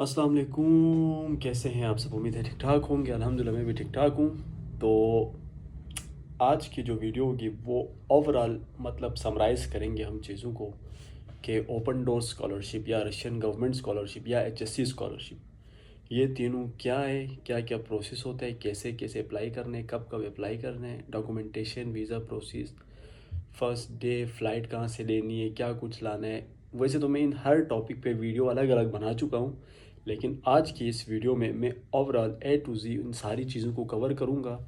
अस्सलाम वालेकुम, कैसे हैं आप सब? उम्मीद है ठीक ठाक होंगे। अल्हम्दुलिल्लाह मैं भी ठीक ठाक हूँ। तो आज की जो वीडियो होगी वो ओवरऑल मतलब समराइज़ करेंगे हम चीज़ों को कि ओपन डोर स्कॉलरशिप या रशियन गवर्नमेंट स्कॉलरशिप या एचएससी स्कॉलरशिप, ये तीनों क्या है, क्या क्या प्रोसेस होता है, कैसे कैसे अप्लाई करने हैं, कब कब अप्लाई करना है, documentation, visa process, first day flight कहाँ से लेनी है, क्या कुछ लाना है। वैसे तो मैं इन हर टॉपिक पे वीडियो अलग अलग बना चुका हूँ, लेकिन आज की इस वीडियो में मैं ओवरऑल ए टू जी इन सारी चीज़ों को कवर करूँगा।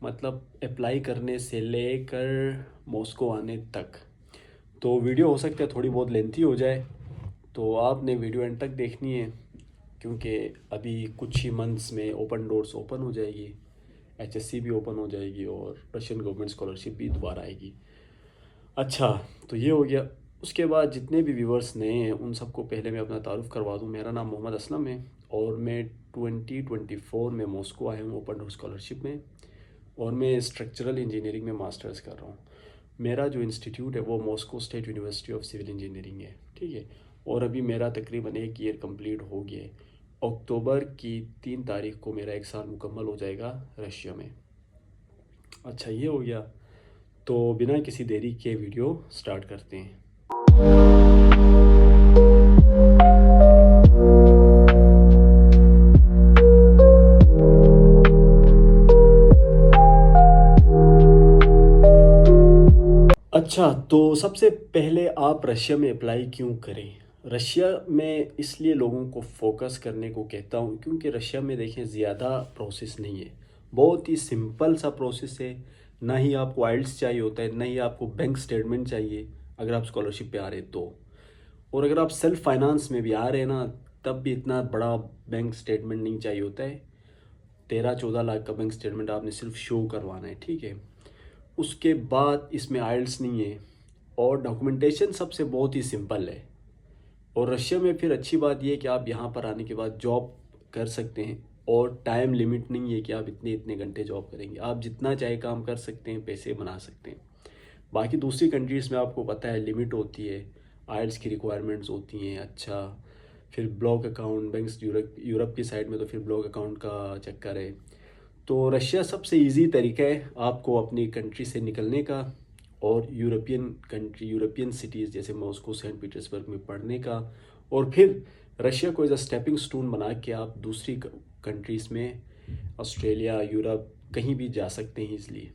मतलब अप्लाई करने से लेकर मॉस्को आने तक। तो वीडियो हो सकता है थोड़ी बहुत लेंथी हो जाए, तो आपने वीडियो एंड तक देखनी है, क्योंकि अभी कुछ ही मंथ्स में ओपन डोर्स ओपन हो जाएगी, एचएससी भी ओपन हो जाएगी और रशियन गवर्नमेंट स्कॉलरशिप भी दोबारा आएगी। अच्छा, तो ये हो गया। उसके बाद जितने भी व्यूवर्स नए हैं उन सबको पहले मैं अपना तारुफ़ करवा दूँ। मेरा नाम मोहम्मद असलम है और मैं 2024 में मॉस्को आया हूँ ओपन डोर स्कॉलरशिप में, और मैं स्ट्रक्चरल इंजीनियरिंग में मास्टर्स कर रहा हूँ। मेरा जो इंस्टीट्यूट है वो Moscow State University of Civil Engineering है, ठीक है। और अभी मेरा तकरीबन 1 ईयर कंप्लीट हो गया है। अक्टूबर की 3 तारीख को मेरा 1 साल मुकम्मल हो जाएगा रशिया में। अच्छा, ये हो गया। तो बिना किसी देरी के वीडियो स्टार्ट करते हैं। अच्छा, तो सबसे पहले आप रशिया में अप्लाई क्यों करें? रशिया में इसलिए लोगों को फोकस करने को कहता हूँ क्योंकि रशिया में देखें ज़्यादा प्रोसेस नहीं है। बहुत ही सिंपल सा प्रोसेस है। ना ही आपको आइल्स चाहिए होता है, ना ही आपको बैंक स्टेटमेंट चाहिए अगर आप स्कॉलरशिप पे आ रहे हैं तो। और अगर आप सेल्फ फाइनेंस में भी आ रहे हैं ना, तब भी इतना बड़ा बैंक स्टेटमेंट नहीं चाहिए होता है। 13-14 लाख का बैंक स्टेटमेंट आपने सिर्फ शो करवाना है, ठीक है। उसके बाद इसमें आइल्स नहीं है और डॉक्यूमेंटेशन सबसे बहुत ही सिंपल है। और रशिया में फिर अच्छी बात यह है कि आप यहाँ पर आने के बाद जॉब कर सकते हैं और टाइम लिमिट नहीं है कि आप इतने इतने घंटे जॉब करेंगे। आप जितना चाहे काम कर सकते हैं, पैसे बना सकते हैं। बाकी दूसरी कंट्रीज़ में आपको पता है लिमिट होती है, आइल्स की रिक्वायरमेंट्स होती हैं। अच्छा, फिर block account, banks Europe Europe की साइड में तो फिर ब्लॉक अकाउंट का चक्कर है। तो रशिया सबसे इजी तरीका है आपको अपनी कंट्री से निकलने का और यूरोपियन सिटीज़ जैसे मॉस्को, सेंट पीटर्सबर्ग में पढ़ने का, और फिर रशिया को एज अ स्टेपिंग स्टोन बना के आप दूसरी कंट्रीज़ में, ऑस्ट्रेलिया, यूरोप, कहीं भी जा सकते हैं ईज़िली।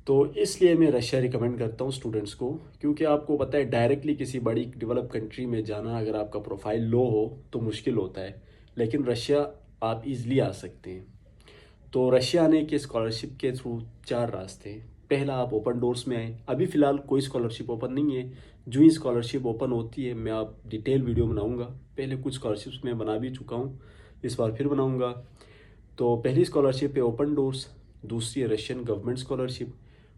तो इसलिए मैं रशिया रिकमेंड करता हूँ स्टूडेंट्स को, क्योंकि आपको पता है डायरेक्टली किसी बड़ी डेवलप कंट्री में जाना अगर आपका प्रोफाइल लो हो तो मुश्किल होता है, लेकिन रशिया आप इज़िली आ सकते हैं। तो रशिया आने के स्कॉलरशिप के थ्रू 4 रास्ते हैं। पहला, आप ओपन डोर्स में आएँ। अभी फ़िलहाल कोई स्कॉलरशिप ओपन नहीं है। जो ही स्कॉलरशिप ओपन होती है मैं आप डिटेल वीडियो बनाऊंगा। पहले कुछ स्कॉलरशिप्स मैं बना भी चुका हूँ, इस बार फिर बनाऊंगा। तो पहली स्कॉलरशिप है ओपन डोर्स, दूसरी है रशियन गवर्नमेंट स्कॉलरशिप,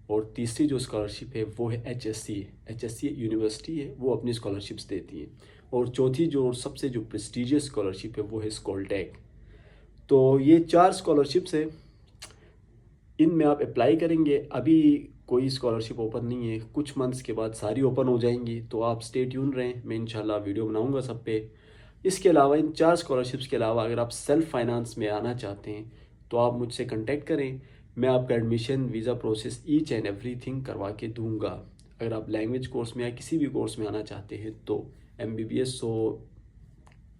और तीसरी जो स्कॉलरशिप है वो है एचएससी। एचएससी यूनिवर्सिटी है, वो अपनी स्कॉलरशिप्स देती है। और चौथी जो सबसे जो प्रेस्टिजियस स्कॉलरशिप है वो है स्कॉलटेक। तो ये 4 स्कॉलरशिप्स है, इनमें आप अप्लाई करेंगे। अभी कोई स्कॉलरशिप ओपन नहीं है, कुछ मंथ्स के बाद सारी ओपन हो जाएंगी, तो आप स्टे ट्यून रहें, मैं इंशाल्लाह वीडियो बनाऊंगा सब पे। इसके अलावा इन 4 स्कॉलरशिप्स के अलावा अगर आप सेल्फ फाइनेंस में आना चाहते हैं तो आप मुझसे कांटेक्ट करें, मैं आपका admission, visa process, each and everything करवा के दूंगा। अगर आप लैंग्वेज कोर्स में या किसी भी कोर्स में आना चाहते हैं तो एमबीबीएस हो,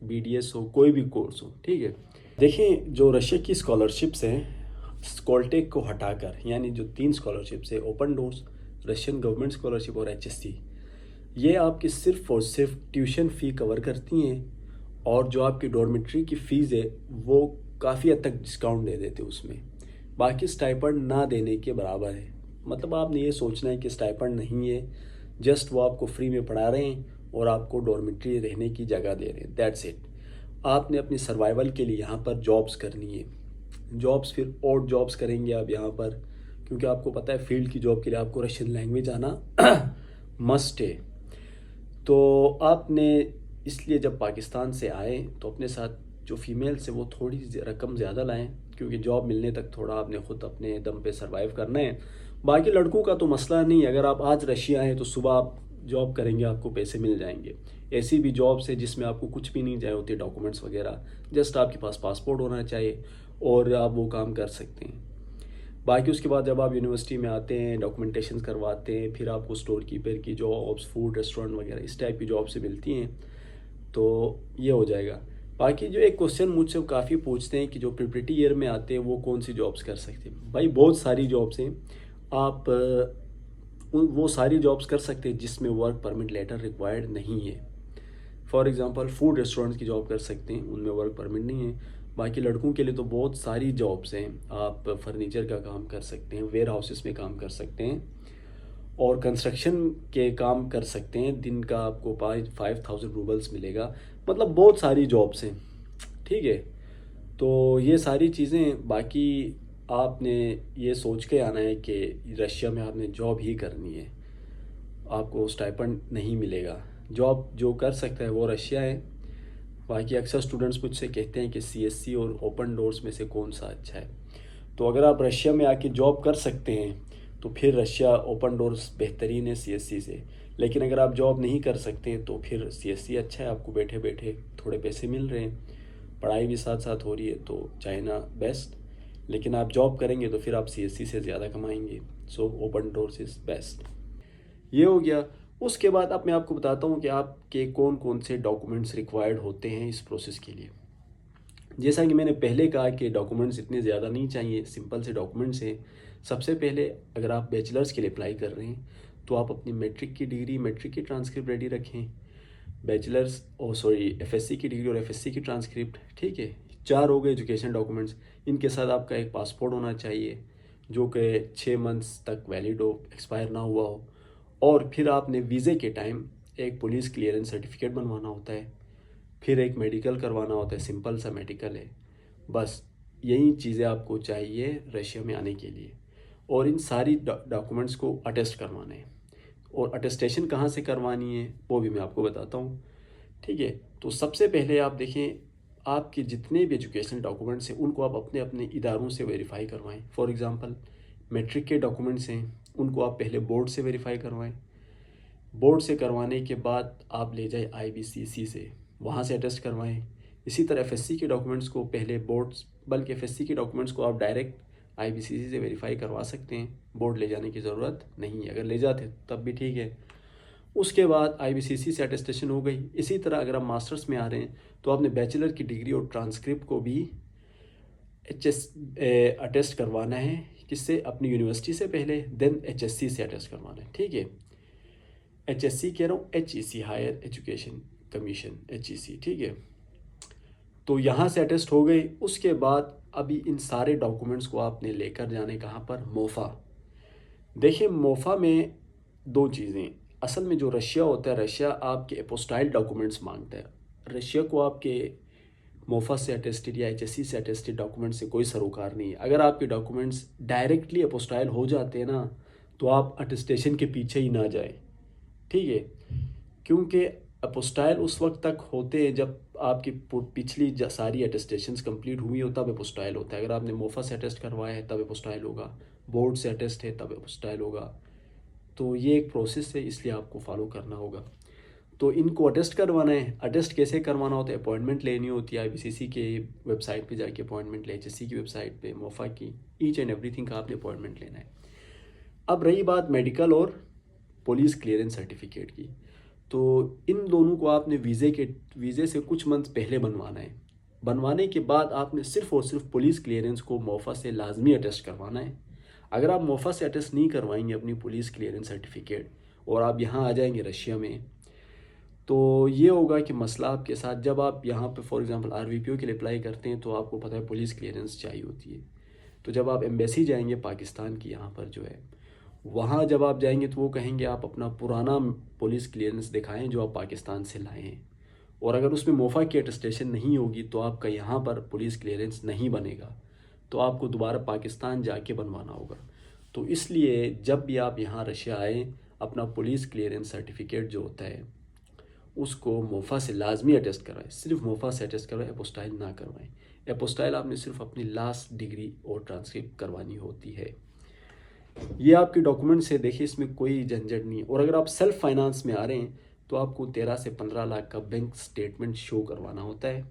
बीडीएस हो, कोई भी कोर्स हो, ठीक है। देखें, जो रशिया की स्कॉलरशिप्स हैं स्कॉलटेक को हटाकर, यानी जो 3 स्कॉलरशिप्स है open doors, Russian government scholarship और एचएससी, ये आपकी सिर्फ और सिर्फ ट्यूशन फ़ी कवर करती हैं, और जो आपकी डॉर्मेट्री की फ़ीस है वो काफ़ी हद तक डिस्काउंट दे देते हैं उसमें। बाकी स्टाइपेंड ना देने के बराबर है। मतलब आपने ये सोचना है कि स्टाइपेंड नहीं है, जस्ट वो आपको फ्री में पढ़ा रहे हैं और आपको डॉर्मेट्री रहने की जगह दे रहे हैं, दैट्स इट। आपने अपनी सर्वाइवल के लिए यहाँ पर जॉब्स करनी है। जॉब्स फिर और जॉब्स करेंगे आप यहाँ पर, क्योंकि आपको पता है फील्ड की जॉब के लिए आपको रशियन लैंग्वेज आना मस्ट है। तो आपने इसलिए जब पाकिस्तान से आए तो अपने साथ जो फीमेल्स है वो थोड़ी रकम ज़्यादा लाएं, क्योंकि जॉब मिलने तक थोड़ा आपने ख़ुद अपने दम पे सरवाइव करना है। बाकी लड़कों का तो मसला नहीं है, अगर आप आज रशिया हैं तो सुबह आप जॉब करेंगे आपको पैसे मिल जाएंगे। ऐसी भी जॉब्स है जिसमें आपको कुछ भी नहीं चाहिए होती डॉक्यूमेंट्स वगैरह, जस्ट आपके पास पासपोर्ट होना चाहिए और आप वो काम कर सकते हैं। बाकी उसके बाद जब आप यूनिवर्सिटी में आते हैं, डॉक्यूमेंटेशन करवाते हैं, फिर आपको स्टोर कीपर की जॉब्स, फूड रेस्टोरेंट वगैरह इस टाइप की जॉब से मिलती हैं, तो ये हो जाएगा। बाकी जो एक क्वेश्चन मुझसे काफ़ी पूछते हैं कि जो प्रिपरेटरी ईयर में आते हैं वो कौन सी जॉब्स कर सकते हैं। भाई बहुत सारी जॉब्स हैं, आप वो सारी जॉब्स कर सकते हैं जिसमें वर्क परमिट लेटर रिक्वायर्ड नहीं है। फॉर एग्जांपल फूड रेस्टोरेंट्स की जॉब कर सकते हैं, उनमें वर्क परमिट नहीं है। बाकी लड़कों के लिए तो बहुत सारी जॉब्स हैं, आप फर्नीचर का काम कर सकते हैं, वेयर हाउसेस में काम कर सकते हैं और कंस्ट्रक्शन के काम कर सकते हैं। दिन का आपको 5,000 रूबल्स मिलेगा, मतलब बहुत सारी जॉब्स हैं, ठीक है। तो ये सारी चीज़ें, बाकी आपने ये सोच के आना है कि रशिया में आपने जॉब ही करनी है, आपको स्टाइपेंड नहीं मिलेगा। जॉब जो कर सकता है वो रशिया है। बाकी अक्सर स्टूडेंट्स मुझसे कहते हैं कि सीएससी और ओपन डोर्स में से कौन सा अच्छा है। तो अगर आप रशिया में आके जॉब कर सकते हैं तो फिर रशिया ओपन डोर्स बेहतरीन है सीएससी से। लेकिन अगर आप जॉब नहीं कर सकते तो फिर सीएससी अच्छा है, आपको बैठे बैठे थोड़े पैसे मिल रहे हैं, पढ़ाई भी साथ साथ हो रही है, तो चाइना बेस्ट। लेकिन आप जॉब करेंगे तो फिर आप सीएससी से ज़्यादा कमाएंगे। So open doors is best. ये हो गया। उसके बाद अब मैं आपको बताता हूँ कि आपके कौन कौन से डॉक्यूमेंट्स रिक्वायर्ड होते हैं इस प्रोसेस के लिए। जैसा कि मैंने पहले कहा कि डॉक्यूमेंट्स इतने ज़्यादा नहीं चाहिए, सिंपल से डॉक्यूमेंट्स हैं। सबसे पहले अगर आप बैचलर्स के लिए अप्लाई कर रहे हैं तो आप अपनी मैट्रिक की डिग्री, मैट्रिक की ट्रांसक्रिप्ट रेडी रखें। बैचलर्स एफएससी की डिग्री और एफएससी की ट्रांसक्रिप्ट, ठीक है। 4 हो गए एजुकेशन डॉक्यूमेंट्स। इनके साथ आपका एक पासपोर्ट होना चाहिए जो कि 6 मंथ्स तक वैलिड हो, एक्सपायर ना हुआ हो। और फिर आपने वीज़े के टाइम एक पुलिस क्लियरेंस सर्टिफिकेट बनवाना होता है, फिर एक मेडिकल करवाना होता है, सिंपल सा मेडिकल है। बस यही चीज़ें आपको चाहिए रशिया में आने के लिए। और इन सारी डॉक्यूमेंट्स को अटेस्ट करवाना है, और अटेस्टेशन कहाँ से करवानी है वो भी मैं आपको बताता हूँ, ठीक है। तो सबसे पहले आप देखें, आपके जितने भी एजुकेशनल डॉक्यूमेंट्स हैं उनको आप अपने अपने इदारों से वेरीफाई करवाएं। फॉर एग्ज़ाम्पल मैट्रिक के डॉक्यूमेंट्स हैं, उनको आप पहले बोर्ड से वेरीफाई करवाएं। बोर्ड से करवाने के बाद आप ले जाए आईबीसीसी से, वहाँ से अटेस्ट करवाएं। इसी तरह एफएससी के डॉक्यूमेंट्स को पहले बोर्ड्स, बल्कि एफएससी के डॉक्यूमेंट्स को आप डायरेक्ट आईबीसीसी से वेरीफाई करवा सकते हैं, बोर्ड ले जाने की ज़रूरत नहीं है। अगर ले जाते तब भी ठीक है। उसके बाद आईबीसीसी से अटेस्टेशन हो गई। इसी तरह अगर आप मास्टर्स में आ रहे हैं तो आपने बैचलर की डिग्री और ट्रांसक्रिप्ट को भी अटेस्ट करवाना है। किससे? अपनी यूनिवर्सिटी से पहले, देन एचएससी से अटेस्ट करवाना है, ठीक है। एचएससी कह रहा हूँ, HEC, higher education commission, HEC, ठीक है। तो यहाँ से अटेस्ट हो गई। उसके बाद अभी इन सारे डॉक्यूमेंट्स को आपने लेकर जाने कहाँ पर? मोफा। देखिए मोफा में 2 चीज़ें। असल में जो रशिया होता है, रशिया आपके एपोस्टाइल डॉक्यूमेंट्स मांगता है। रशिया को आपके मोफा से अटेस्टेड या एचएससी से अटेस्टेड डॉक्यूमेंट से कोई सरोकार नहीं है। अगर आपके डॉक्यूमेंट्स डायरेक्टली अपोस्टाइल हो जाते हैं ना, तो आप अटेस्टेशन के पीछे ही ना जाए, ठीक है। क्योंकि अपोस्टाइल उस वक्त तक होते हैं जब आपकी पिछली सारी अटेस्टेशंस कंप्लीट हुई हो, तब अपोस्टाइल होता है। अगर आपने मोफा से अटेस्ट करवाया है तब अपोस्टाइल होगा, बोर्ड से अटेस्ट है तब अपोस्टाइल होगा। तो ये एक प्रोसेस है, इसलिए आपको फॉलो करना होगा। तो इनको अटेस्ट करवाना है। अटेस्ट कैसे करवाना होता है? अपॉइंटमेंट लेनी होती है, आईबीसीसी के वेबसाइट पे जाके अपॉइंटमेंट ले, एचएससी की वेबसाइट पे, मोफा की, ईच एंड एवरीथिंग का आपने अपॉइंटमेंट लेना है। अब रही बात मेडिकल और पुलिस क्लियरेंस सर्टिफिकेट की, तो इन दोनों को आपने वीज़े से कुछ मंथ पहले बनवाना है। बनवाने के बाद आपने सिर्फ़ और सिर्फ पुलिस क्लियरेंस को मोफा से लाजमी अटेस्ट करवाना है। अगर आप मोफा से अटेस्ट नहीं करवाएंगे अपनी पुलिस क्लियरेंस सर्टिफिकेट और आप यहाँ आ जाएंगे रशिया में, तो ये होगा कि मसला आपके साथ, जब आप यहाँ पे फॉर एग्जांपल आरवीपीओ के लिए अप्लाई करते हैं तो आपको पता है पुलिस क्लियरेंस चाहिए होती है। तो जब आप एम्बेसी जाएंगे पाकिस्तान की, यहाँ पर जो है, वहाँ जब आप जाएंगे तो वो कहेंगे आप अपना पुराना पुलिस क्लियरेंस दिखाएं जो आप पाकिस्तान से लाए हैं, और अगर उसमें मोफा की अटेस्टेशन नहीं होगी तो आपका यहाँ पर पुलिस क्लियरेंस नहीं बनेगा, तो आपको दोबारा पाकिस्तान जाके बनवाना होगा। तो इसलिए जब भी आप यहाँ रशिया आएँ, अपना पुलिस क्लियरेंस सर्टिफिकेट जो होता है उसको मोफा से लाजमी अटेस्ट करवाएं। सिर्फ मोफा से अटेस्ट करवाएं, एपोस्टाइल ना करवाएं। एपोस्टाइल आपने सिर्फ अपनी लास्ट डिग्री और ट्रांसक्रिप्ट करवानी होती है। ये आपके डॉक्यूमेंट्स है, देखिए इसमें कोई झंझट नहीं है। और अगर आप सेल्फ फाइनेंस में आ रहे हैं तो आपको 13 से 15 लाख का बैंक स्टेटमेंट शो करवाना होता है।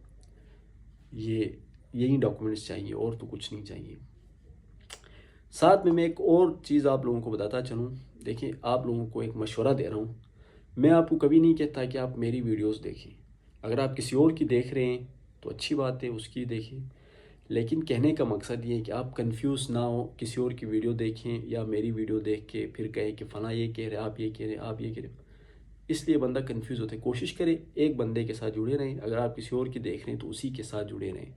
यही डॉक्यूमेंट्स चाहिए और तो कुछ नहीं चाहिए। साथ में मैं एक और चीज़ आप लोगों को बताता चलूँ। देखिए, आप लोगों को एक मशवरा दे रहा हूँ। मैं आपको कभी नहीं कहता कि आप मेरी वीडियोस देखें। अगर आप किसी और की देख रहे हैं तो अच्छी बात है, उसकी देखें। लेकिन कहने का मकसद ये है कि आप कंफ्यूज ना हो, किसी और की वीडियो देखें या मेरी वीडियो देख के फिर कहें कि फ़लाँ ये कह रहे, आप ये कह रहे, आप ये कह रहे। इसलिए बंदा कंफ्यूज होता है। कोशिश करें एक बंदे के साथ जुड़े रहें। अगर आप किसी और की देख रहे हैं तो उसी के साथ जुड़े रहें।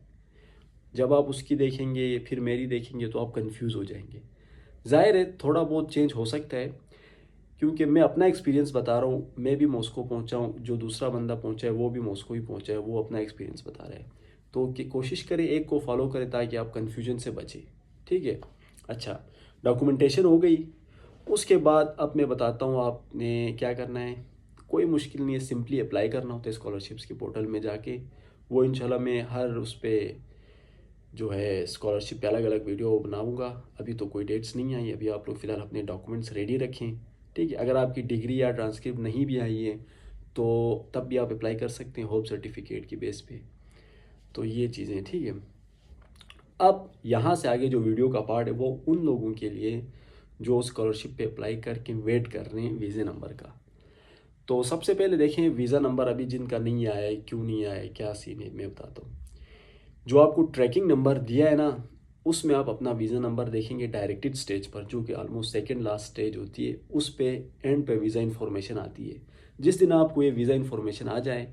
जब आप उसकी देखेंगे फिर मेरी देखेंगे तो आप कंफ्यूज हो जाएंगे। ज़ाहिर है थोड़ा बहुत चेंज हो सकता है, क्योंकि मैं अपना एक्सपीरियंस बता रहा हूँ। मैं भी मॉस्को पहुँचा हूँ, जो दूसरा बंदा पहुँचा है वो भी मॉस्को ही पहुँचा है, वो अपना एक्सपीरियंस बता रहा है। तो कि कोशिश करें एक को फॉलो करें ताकि आप कन्फ्यूजन से बचें। ठीक है। अच्छा, डॉक्यूमेंटेशन हो गई। उसके बाद अब मैं बताता हूँ आपने क्या करना है। कोई मुश्किल नहीं है, सिंपली अप्लाई करना होता है स्कॉलरशिप्स के पोर्टल में जाके। वो इंशाल्लाह मैं हर उस पर जो है स्कॉलरशिप पे अलग अलग वीडियो बनाऊंगा। अभी तो कोई डेट्स नहीं आई। अभी आप लोग फ़िलहाल अपने डॉक्यूमेंट्स रेडी रखें। ठीक है। अगर आपकी डिग्री या ट्रांसक्रिप्ट नहीं भी आई है तो तब भी आप अप्लाई कर सकते हैं होप सर्टिफिकेट की बेस पे। तो ये चीज़ें ठीक है। अब यहाँ से आगे जो वीडियो का पार्ट है वो उन लोगों के लिए जो स्कॉलरशिप पे अप्लाई करके वेट कर रहे हैं वीज़े नंबर का। तो सबसे पहले देखें वीज़ा नंबर अभी जिनका नहीं आया है, क्यों नहीं आया है, क्या सीन है, मैं बताता हूँ। जो आपको ट्रैकिंग नंबर दिया है ना, उसमें आप अपना वीज़ा नंबर देखेंगे डायरेक्टेड स्टेज पर, जो कि ऑलमोस्ट सेकंड लास्ट स्टेज होती है। उस पे एंड पे वीज़ा इन्फॉर्मेशन आती है। जिस दिन आपको ये वीज़ा इन्फॉर्मेशन आ जाए,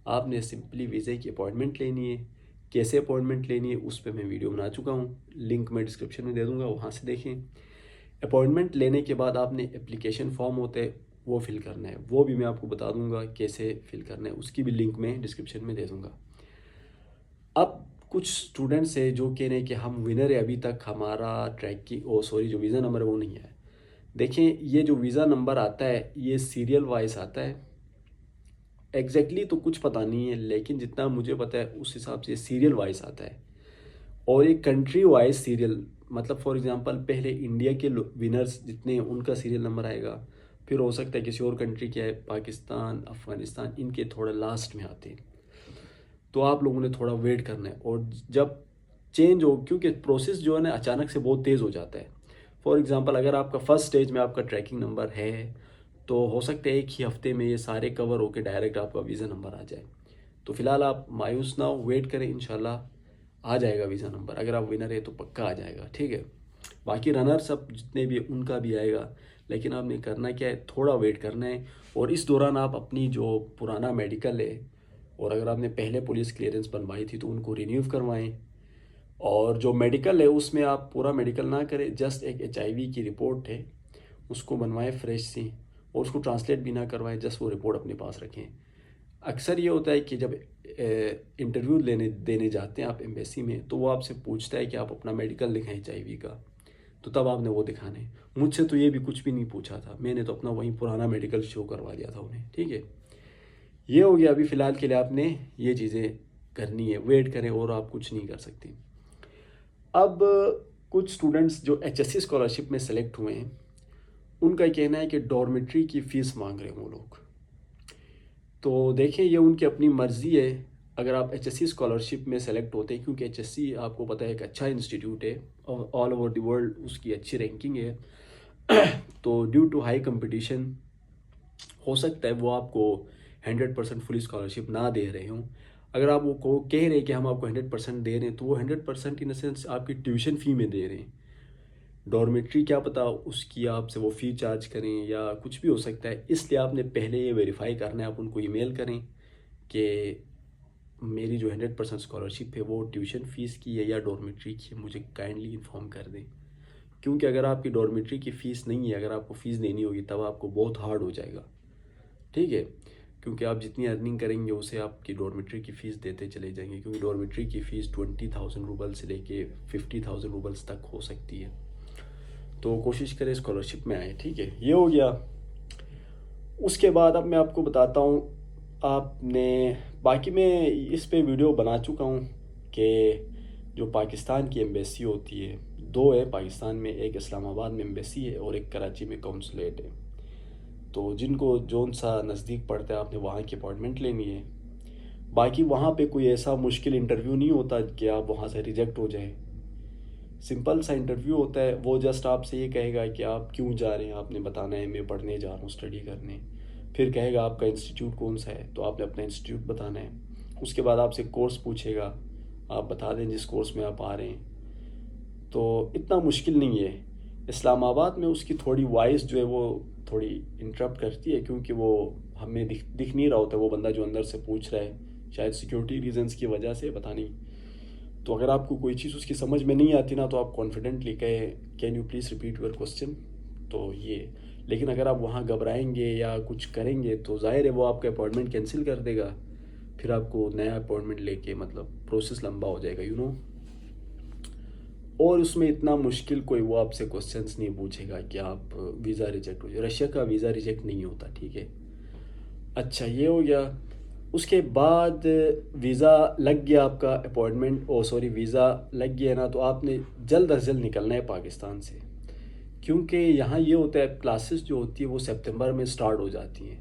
आपने सिंपली वीज़े की अपॉइंटमेंट लेनी है। कैसे अपॉइंटमेंट लेनी है उस पर मैं वीडियो बना चुका हूँ, लिंक मैं डिस्क्रिप्शन में दे दूँगा, वहाँ से देखें। अपॉइंटमेंट लेने के बाद आपने एप्लीकेशन फॉर्म होते हैं वो फिल करना है, वो भी मैं आपको बता दूंगा कैसे फिल करना है, उसकी भी लिंक मैं डिस्क्रिप्शन में दे दूंगा। अब कुछ स्टूडेंट्स है जो कह रहे हैं कि हम विनर है, अभी तक हमारा ट्रैक की जो वीज़ा नंबर है वो नहीं है। देखें, ये जो वीज़ा नंबर आता है ये सीरियल वाइज आता है। एग्जैक्टली तो कुछ पता नहीं है, लेकिन जितना मुझे पता है उस हिसाब से सीरियल वाइज आता है। और एक कंट्री वाइज सीरियल, मतलब फॉर एग्जांपल पहले इंडिया के विनर्स जितने हैं उनका सीरियल नंबर आएगा, फिर हो सकता है किसी और कंट्री के आए, पाकिस्तान, अफ़गानिस्तान, इनके थोड़ा लास्ट में आते हैं। तो आप लोगों ने थोड़ा वेट करना है। और जब चेंज हो, क्योंकि प्रोसेस जो है ना अचानक से बहुत तेज़ हो जाता है। फॉर एग्ज़ाम्पल अगर आपका फर्स्ट स्टेज में आपका ट्रैकिंग नंबर है तो हो सकता है एक ही हफ्ते में ये सारे कवर होकर डायरेक्ट आपका वीज़ा नंबर आ जाए। तो फिलहाल आप मायूस ना हो, वेट करें, इंशाल्लाह आ जाएगा वीज़ा नंबर। अगर आप विनर है तो पक्का आ जाएगा। ठीक है। बाकी रनर्स अब जितने भी उनका भी आएगा, लेकिन आपने करना क्या है, थोड़ा वेट करना है। और इस दौरान आप अपनी जो पुराना मेडिकल है, और अगर आपने पहले पुलिस क्लियरेंस बनवाई थी तो उनको रिन्यू करवाएं। और जो मेडिकल है उसमें आप पूरा मेडिकल ना करें, जस्ट एक HIV की रिपोर्ट है उसको बनवाएं फ्रेश सी, और उसको ट्रांसलेट भी ना करवाएं, जस्ट वो रिपोर्ट अपने पास रखें। अक्सर ये होता है कि जब इंटरव्यू देने जाते हैं आप एम्बेसी में, तो वो आपसे पूछता है कि आप अपना मेडिकल दिखाएं HIV का, तो तब आपने वो दिखाना है। मुझसे तो ये भी कुछ भी नहीं पूछा था, मैंने तो अपना वही पुराना मेडिकल शो करवा दिया था उन्हें। ठीक है। ये हो गया। अभी फ़िलहाल के लिए आपने ये चीज़ें करनी है, वेट करें और आप कुछ नहीं कर सकते। अब कुछ स्टूडेंट्स जो HSC स्कॉलरशिप में सेलेक्ट हुए हैं उनका कहना है कि डॉर्मेट्री की फ़ीस मांग रहे हैं वो लोग। तो देखें, ये उनकी अपनी मर्ज़ी है। अगर आप HSC स्कॉलरशिप में सेलेक्ट होते हैं, क्योंकि HSC आपको पता है एक अच्छा इंस्टीट्यूट है और ऑल ओवर द वर्ल्ड उसकी अच्छी रैंकिंग है। तो ड्यू टू हाई कंपटीशन हो सकता है वो आपको 100% फुल स्कॉलरशिप ना दे रहे हों। अगर आप वो को कह रहे हैं कि हम आपको 100% दे रहे हैं, तो वो 100% इन द सेंस आपकी ट्यूशन फ़ी में दे रहे हैं। डॉर्मेट्री क्या पता उसकी आपसे वो फ़ी चार्ज करें या कुछ भी हो सकता है। इसलिए आपने पहले ये वेरीफाई करना है। आप उनको ईमेल करें कि मेरी जो 100% स्कॉलरशिप है वो ट्यूशन फ़ीस की है या डॉर्मेट्री की है, मुझे काइंडली इन्फॉर्म कर दें। क्योंकि अगर आपकी डॉर्मेट्री की फ़ीस नहीं है, अगर आपको फ़ीस देनी होगी तब आपको बहुत हार्ड हो जाएगा। ठीक है। क्योंकि आप जितनी अर्निंग करेंगे उसे आपकी डॉर्मेट्री की फ़ीस देते चले जाएंगे, क्योंकि डॉर्मेट्री की फ़ीस 20,000 रूबल से लेके 50,000 रूबल्स तक हो सकती है। तो कोशिश करें स्कॉलरशिप में आए। ठीक है। ये हो गया। उसके बाद अब मैं आपको बताता हूँ आपने, बाकी मैं इस पे वीडियो बना चुका हूँ कि जो पाकिस्तान की एम्बेसी होती है, दो है पाकिस्तान में, एक इस्लामाबाद में एम्बेसी है और एक कराची में कौंसलेट है। तो जिनको जौन सा नज़दीक पड़ता है आपने वहाँ की अपॉइंटमेंट लेनी है। बाकी वहाँ पे कोई ऐसा मुश्किल इंटरव्यू नहीं होता कि आप वहाँ से रिजेक्ट हो जाएं। सिंपल सा इंटरव्यू होता है, वो जस्ट आपसे ये कहेगा कि आप क्यों जा रहे हैं, आपने बताना है मैं पढ़ने जा रहा हूँ, स्टडी करने। फिर कहेगा आपका इंस्टीट्यूट कौन सा है, तो आपने अपना इंस्टीट्यूट बताना है। उसके बाद आपसे कोर्स पूछेगा, आप बता दें जिस कोर्स में आप आ रहे हैं। तो इतना मुश्किल नहीं है। इस्लामाबाद में उसकी थोड़ी वॉइस जो है वो थोड़ी इंटरप्ट करती है, क्योंकि वो हमें दिख नहीं रहा होता वो बंदा जो अंदर से पूछ रहा है, शायद सिक्योरिटी रीजंस की वजह से, पता नहीं। तो अगर आपको कोई चीज़ उसकी समझ में नहीं आती ना, तो आप कॉन्फिडेंटली कहें can you please repeat your question. तो ये, लेकिन अगर आप वहाँ घबराएंगे या कुछ करेंगे तो जाहिर है वो आपका अपॉइंटमेंट कैंसिल कर देगा। फिर आपको नया अपॉइंटमेंट लेके मतलब प्रोसेस लंबा हो जाएगा, यू नो। और उसमें इतना मुश्किल कोई वो आपसे क्वेश्चंस नहीं पूछेगा कि आप वीज़ा रिजेक्ट हो जाए। रशिया का वीज़ा रिजेक्ट नहीं होता, ठीक है। अच्छा, ये हो गया। उसके बाद वीज़ा लग गया आपका, अपॉइंटमेंट ओ सॉरी वीज़ा लग गया ना, तो आपने जल्द अज जल्द निकलना है पाकिस्तान से। क्योंकि यहाँ ये होता है क्लासेस जो होती है वो सितंबर में स्टार्ट हो जाती हैं।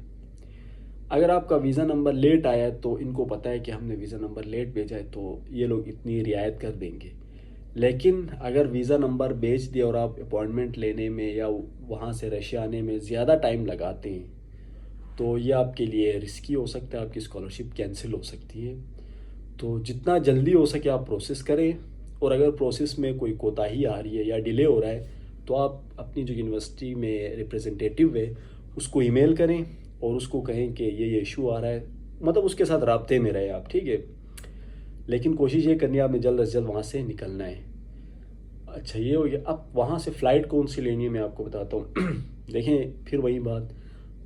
अगर आपका वीज़ा नंबर लेट आया है तो इनको पता है कि हमने वीज़ा नंबर लेट भेजा है, तो ये लोग इतनी रियायत कर देंगे। लेकिन अगर वीज़ा नंबर भेज दिया और आप अपॉइंटमेंट लेने में या वहाँ से रशिया आने में ज़्यादा टाइम लगाते हैं, तो ये आपके लिए रिस्की हो सकता है, आपकी स्कॉलरशिप कैंसिल हो सकती है। तो जितना जल्दी हो सके आप प्रोसेस करें। और अगर प्रोसेस में कोई कोताही आ रही है या डिले हो रहा है, तो आप अपनी जो यूनिवर्सिटी में रिप्रेजेंटेटिव है उसको ईमेल करें और उसको कहें कि ये इशू आ रहा है, मतलब उसके साथ राब्ते में रहे आप, ठीक है। लेकिन कोशिश ये करनी है आपने जल्द अज जल्द वहाँ से निकलना है। अच्छा, ये हो गया। अब वहाँ से फ़्लाइट कौन सी लेनी है मैं आपको बताता हूँ। देखें, फिर वही बात,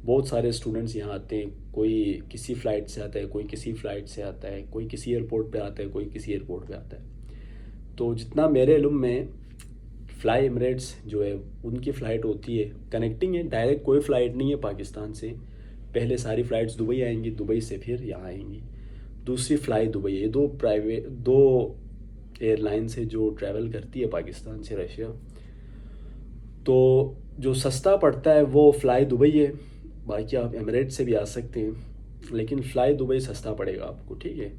बहुत सारे स्टूडेंट्स यहाँ आते हैं, कोई किसी फ़्लाइट से आता है, कोई किसी फ़्लाइट से आता है, कोई किसी एयरपोर्ट पे आता है, कोई किसी एयरपोर्ट पे आता है। तो जितना मेरे इल्म में फ़्लाई एमिरेट्स जो है उनकी फ़्लाइट होती है कनेक्टिंग है, डायरेक्ट कोई फ़्लाइट नहीं है पाकिस्तान से। पहले सारी फ़्लाइट्स दुबई आएंगी, दुबई से फिर यहाँ आएंगी। दूसरी फ़्लाई दुबई है। दो एयरलाइन से जो ट्रैवल करती है पाकिस्तान से रशिया। तो जो सस्ता पड़ता है वो फ़्लाई दुबई है। बाकी आप एमिरेट से भी आ सकते हैं, लेकिन फ़्लाई दुबई सस्ता पड़ेगा आपको, ठीक है।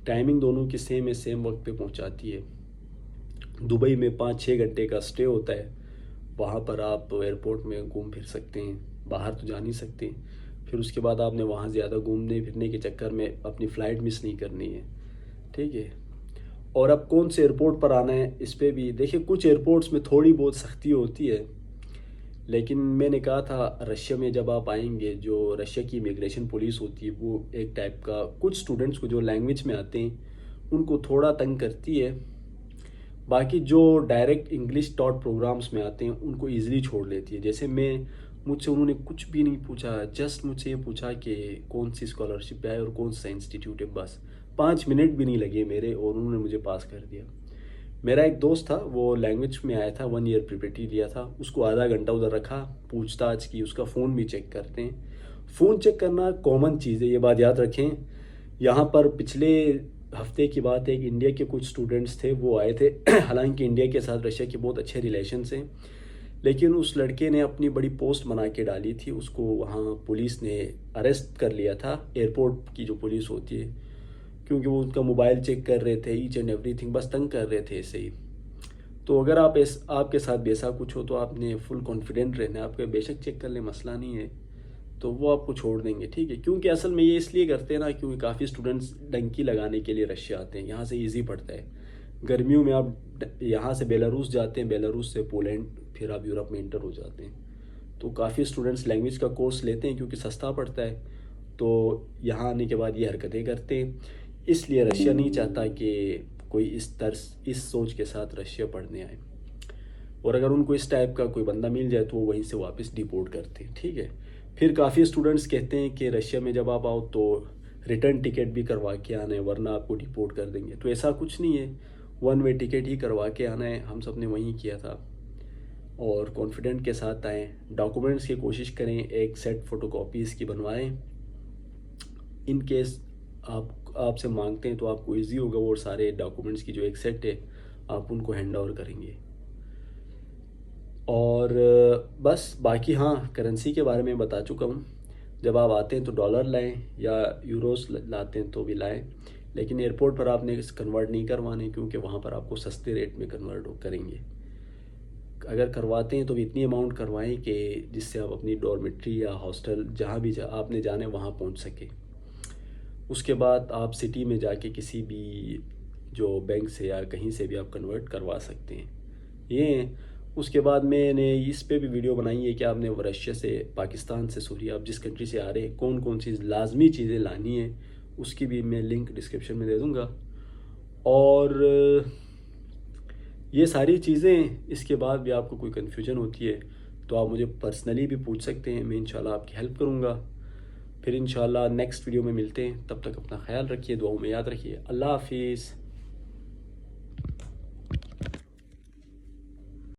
टाइमिंग दोनों की सेम है, सेम वक्त पे पहुंचाती है। दुबई में 5-6 घंटे का स्टे होता है। वहाँ पर आप एयरपोर्ट में घूम फिर सकते हैं, बाहर तो जा नहीं सकते। फिर उसके बाद आपने वहाँ ज़्यादा घूमने फिरने के चक्कर में अपनी फ़्लाइट मिस नहीं करनी है, ठीक है। और अब कौन से एयरपोर्ट पर आना है इस पे भी देखिए, कुछ एयरपोर्ट्स में थोड़ी बहुत सख्ती होती है। लेकिन मैंने कहा था रशिया में जब आप आएंगे, जो रशिया की इमिग्रेशन पुलिस होती है वो एक टाइप का कुछ स्टूडेंट्स को जो लैंग्वेज में आते हैं उनको थोड़ा तंग करती है। बाकी जो डायरेक्ट इंग्लिश टॉट प्रोग्राम्स में आते हैं उनको ईज़िली छोड़ लेती है। जैसे मुझसे उन्होंने कुछ भी नहीं पूछा, जस्ट मुझसे ये पूछा कि कौन सी स्कॉलरशिप है और कौन सा इंस्टीट्यूट है, बस 5 मिनट भी नहीं लगे मेरे और उन्होंने मुझे पास कर दिया। मेरा एक दोस्त था, वो लैंग्वेज में आया था, 1 ईयर प्रिपरेटरी लिया था, उसको आधा घंटा उधर रखा, पूछताछ की, उसका फ़ोन भी चेक करते हैं। फ़ोन चेक करना कॉमन चीज़ है, ये बात याद रखें। यहाँ पर पिछले हफ्ते की बात है, एक इंडिया के कुछ स्टूडेंट्स थे, वो आए थे। हालांकि इंडिया के साथ रशिया के बहुत अच्छे रिलेशंस हैं, लेकिन उस लड़के ने अपनी बड़ी पोस्ट बना के डाली थी, उसको वहाँ पुलिस ने अरेस्ट कर लिया था, एयरपोर्ट की जो पुलिस होती है, क्योंकि वो उनका मोबाइल चेक कर रहे थे, ईच एंड एवरीथिंग, बस तंग कर रहे थे ऐसे ही। तो अगर आपके साथ वैसा कुछ हो तो आपने फुल कॉन्फिडेंट रहना है, आपके बेशक चेक कर ले, मसला नहीं है, तो वो आपको छोड़ देंगे, ठीक है। क्योंकि असल में ये इसलिए करते हैं ना, क्योंकि काफ़ी स्टूडेंट्स डंकी लगाने के लिए रशिया आते हैं, यहाँ से ईजी पड़ता है। गर्मियों में आप यहाँ से बेलारूस जाते हैं, बेलारूस से पोलैंड, फिर आप यूरोप में इंटर हो जाते हैं। तो काफ़ी स्टूडेंट्स लैंग्वेज का कोर्स लेते हैं क्योंकि सस्ता पड़ता है, तो यहाँ आने के बाद ये हरकतें करते हैं। इसलिए रशिया नहीं चाहता कि कोई इस सोच के साथ रशिया पढ़ने आए। और अगर उनको इस टाइप का कोई बंदा मिल जाए तो वो वहीं से वापस डिपोर्ट करते हैं, ठीक है। फिर काफ़ी स्टूडेंट्स कहते हैं कि रशिया में जब आप आओ तो रिटर्न टिकट भी करवा के आना है, वरना आपको डिपोर्ट कर देंगे। तो ऐसा कुछ नहीं है, 1 वे टिकट ही करवा के आना है। हम सब ने वहीं किया था। और कॉन्फिडेंट के साथ आएँ, डॉक्यूमेंट्स की कोशिश करें, एक सेट फ़ोटोकॉपीज़ की बनवाएं। इन केस आपसे मांगते हैं तो आपको इजी होगा, वो सारे डॉक्यूमेंट्स की जो एक सेट है आप उनको हैंड ओवर करेंगे। और बस बाकी हाँ, करेंसी के बारे में बता चुका हूँ। जब आप आते हैं तो डॉलर लाएं या यूरोस लाते हैं तो भी लाएं, लेकिन एयरपोर्ट पर आपने कन्वर्ट नहीं करवाने, क्योंकि वहाँ पर आपको सस्ते रेट में कन्वर्ट करेंगे। अगर करवाते हैं तो भी इतनी अमाउंट करवाएं कि जिससे आप अपनी डॉर्मेट्री या हॉस्टल जहाँ भी आपने जाने वहाँ पहुँच सके। उसके बाद आप सिटी में जाके किसी भी जो बैंक से या कहीं से भी आप कन्वर्ट करवा सकते हैं। ये उसके बाद मैंने इस पे भी वीडियो बनाई है कि आपने रशिया से, पाकिस्तान से, सॉरी, आप जिस कंट्री से आ रहे हैं कौन कौन सी लाजमी चीज़ें लानी है, उसकी भी मैं लिंक डिस्क्रिप्शन में दे दूँगा। और ये सारी चीज़ें, इसके बाद भी आपको कोई कन्फ्यूजन होती है तो आप मुझे पर्सनली भी पूछ सकते हैं, मैं इंशाल्लाह आपकी हेल्प करूँगा। फिर इंशाल्लाह नेक्स्ट वीडियो में मिलते हैं, तब तक अपना ख्याल रखिए, दुआओं में याद रखिए। अल्लाह हाफिज़।